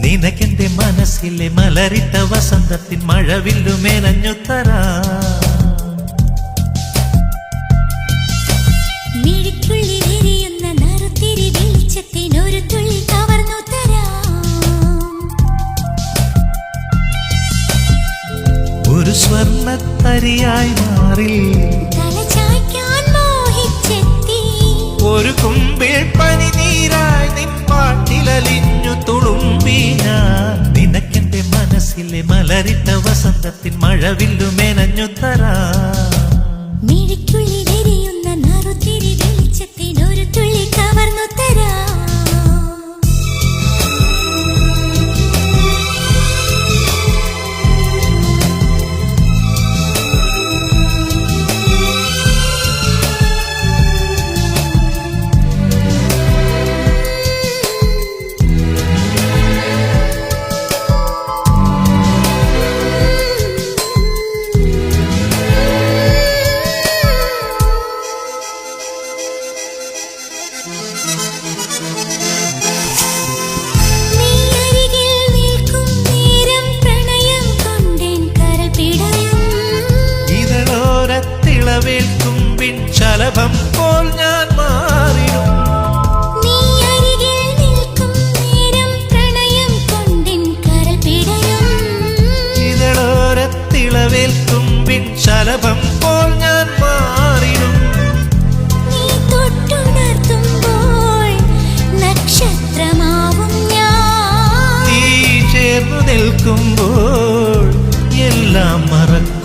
നിനക്കെന്റെ മനസ്സിലെ മലരിട്ട വസന്തത്തിൻ മഴവില്ലു മേനഞ്ഞു തരാം. മിഴിക്കുള്ളിലെരിയുന്ന നറുത്തിരി വെളിച്ചത്തിനൊരു തുള്ളി കവർന്നു തരാം. ഒരു സ്വർണ്ണത്തരിയായി മാറി തലചായ്ക്കാൻ മോഹിച്ചെത്തി. ഒരു കുമ്പിൾ പനിനീരായി നിൻ പാട്ടിലലിഞ്ഞു തുളുമ്പി ഞാൻ. നിനക്കെന്റെ മനസ്സിലെ മലരിട്ട വസന്തത്തിൻ മഴവില്ലു മേനഞ്ഞു തരാം. മിഴിക്കുള്ളിലെരിയുന്ന നറുത്തിരി വെളിച്ചത്തിനൊരു തുള്ളി കവർന്നു തരാം. ശലഭം പോൽ ഞാൻ മാറിടും. നീ അരികിൽ നിൽക്കും നേരം പ്രണയം കൊണ്ടിൻ കരൾ പിടയും. ഇതളോരത്തിളവേൽക്കുമ്പിൻ ശലഭം പോൽ ഞാൻ മാറിടും. നീ തൊട്ടുണർത്തുമ്പോൾ നക്ഷത്രമാവും ഞാൻ. നീ ചേർന്നു നിൽക്കുമ്പോൾ എല്ലാം മറക്കും.